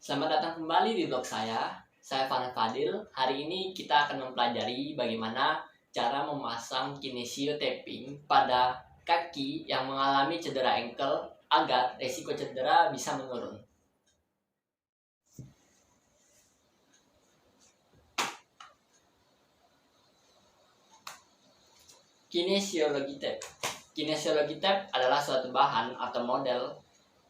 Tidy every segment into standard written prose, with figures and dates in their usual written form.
Selamat datang kembali di blog saya. Saya Farhan Fadil. Hari ini kita akan mempelajari bagaimana cara memasang kinesiotaping pada kaki yang mengalami cedera ankle agar resiko cedera bisa menurun. Kinesiologi tape. Kinesiologi tape adalah suatu bahan atau model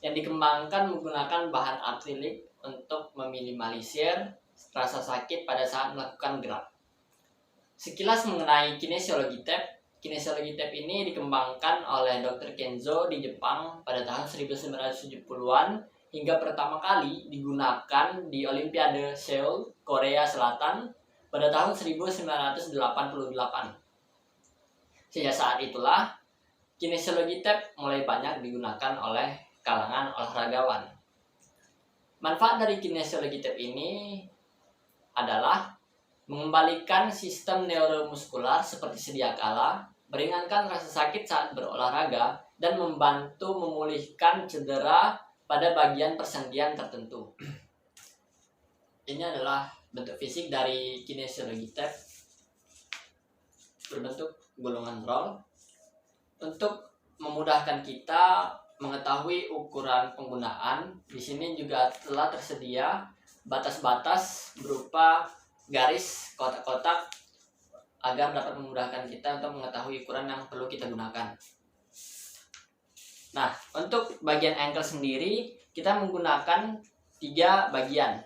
yang dikembangkan menggunakan bahan akrilik untuk meminimalisir rasa sakit pada saat melakukan gerak. Sekilas mengenai kinesiologi tape. Kinesiologi tape ini dikembangkan oleh Dr. Kenzo di Jepang pada tahun 1970-an hingga pertama kali digunakan di Olimpiade Seoul, Korea Selatan pada tahun 1988. Sejak saat itulah, kinesiologi tape mulai banyak digunakan oleh kalangan olahragawan. Manfaat dari kinesiologi tape ini adalah mengembalikan sistem neuromuskular seperti sedia kala, meringankan rasa sakit saat berolahraga, dan membantu memulihkan cedera pada bagian persendian tertentu. Ini adalah bentuk fisik dari kinesiologi tape berbentuk gulungan roll. Untuk memudahkan kita mengetahui ukuran penggunaan, di sini juga telah tersedia batas-batas berupa garis kotak-kotak agar dapat memudahkan kita untuk mengetahui ukuran yang perlu kita gunakan. Nah, untuk bagian ankle sendiri kita menggunakan 3 bagian.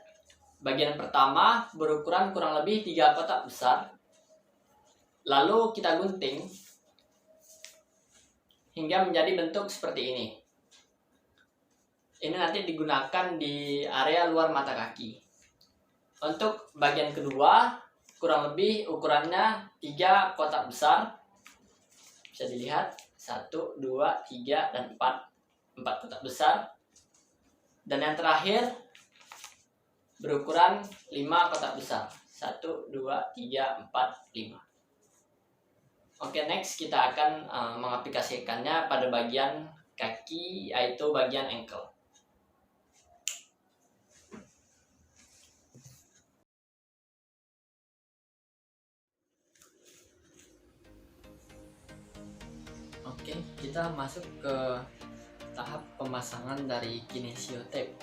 Bagian pertama berukuran kurang lebih 3 kotak besar. Lalu kita gunting hingga menjadi bentuk seperti ini. Ini nanti digunakan di area luar mata kaki. Untuk bagian kedua, kurang lebih ukurannya 3 kotak besar. Bisa dilihat 1, 2, 3, dan 4 kotak besar. Dan yang terakhir berukuran 5 kotak besar. 1, 2, 3, 4, 5. Oke, next kita akan mengaplikasikannya pada bagian kaki, yaitu bagian ankle. Oke, kita masuk ke tahap pemasangan dari kinesiotape.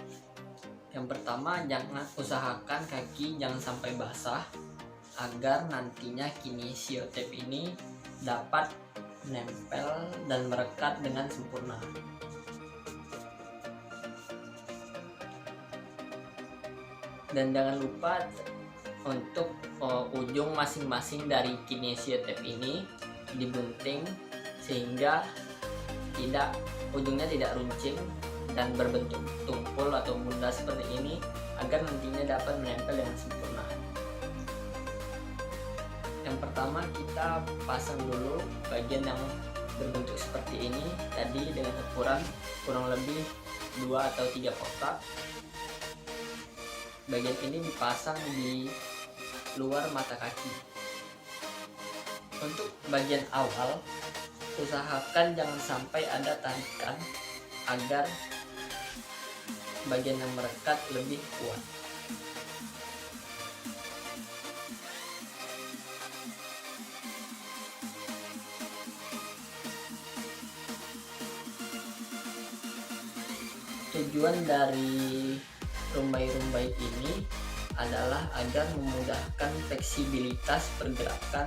Yang pertama, usahakan kaki jangan sampai basah agar nantinya kinesiotape ini dapat menempel dan merekat dengan sempurna. Dan jangan lupa untuk ujung masing-masing dari kinesiotape ini digunting sehingga ujungnya tidak runcing dan berbentuk tumpul atau bunda seperti ini agar nantinya dapat menempel dengan sempurna. Yang pertama kita pasang dulu bagian yang berbentuk seperti ini tadi dengan ukuran kurang lebih 2 atau 3 kotak. Bagian ini dipasang di luar mata kaki. Untuk bagian awal, usahakan jangan sampai ada tarikan agar bagian yang merekat lebih kuat. Tujuan dari rumbai-rumbai ini adalah agar memudahkan fleksibilitas pergerakan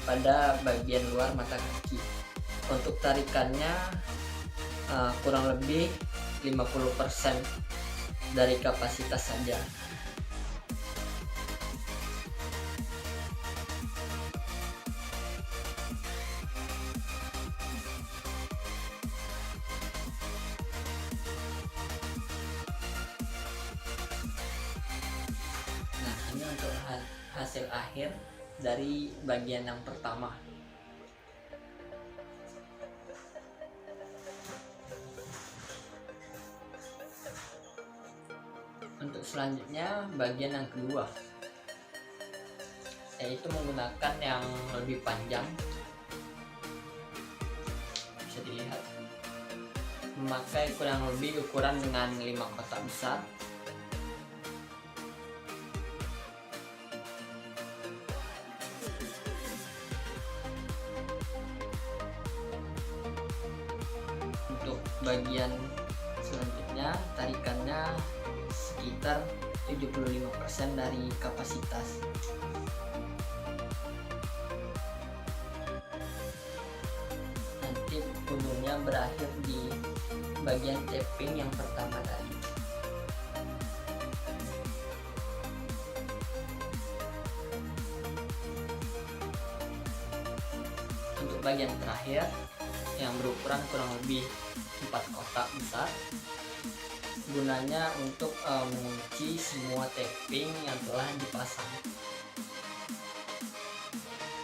pada bagian luar mata kaki. Untuk tarikannya kurang lebih 50% dari kapasitas saja. Ini untuk hasil akhir dari bagian yang pertama. Untuk selanjutnya bagian yang kedua, yaitu menggunakan yang lebih panjang. Bisa dilihat memakai kurang lebih ukuran dengan 5 kotak besar bagian selanjutnya tarikannya sekitar 75% dari kapasitas. Nanti punurnya berakhir di bagian tapping yang pertama tadi. Untuk bagian terakhir yang berukuran kurang lebih 4 kotak besar, gunanya untuk mengunci semua tapping yang telah dipasang.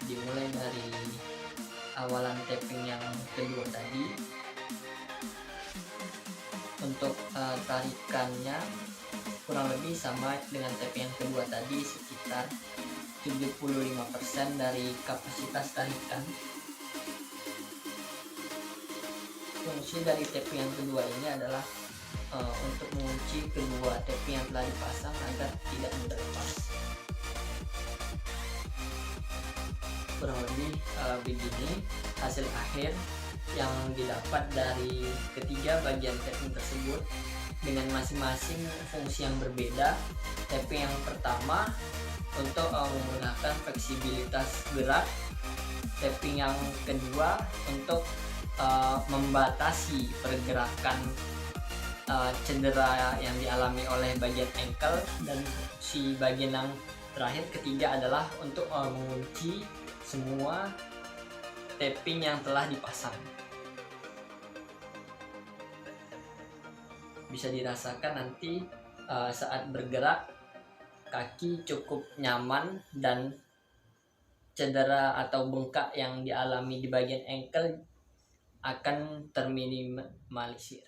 Dimulai dari awalan tapping yang kedua tadi. Untuk tarikannya kurang lebih sama dengan tapping yang kedua tadi, sekitar 75% dari kapasitas tarikan. Fungsi dari tapping yang kedua ini adalah untuk mengunci kedua tapping yang telah dipasang agar tidak mudah lepas. Kurang lebih begini hasil akhir yang didapat dari ketiga bagian tapping tersebut dengan masing-masing fungsi yang berbeda. Tapping yang pertama untuk menggunakan fleksibilitas gerak, tapping yang kedua untuk membatasi pergerakan cedera yang dialami oleh bagian ankle, dan si bagian yang terakhir ketiga adalah untuk mengunci semua tapping yang telah dipasang. Bisa dirasakan nanti saat bergerak kaki cukup nyaman dan cedera atau bengkak yang dialami di bagian ankle akan terminimalisir.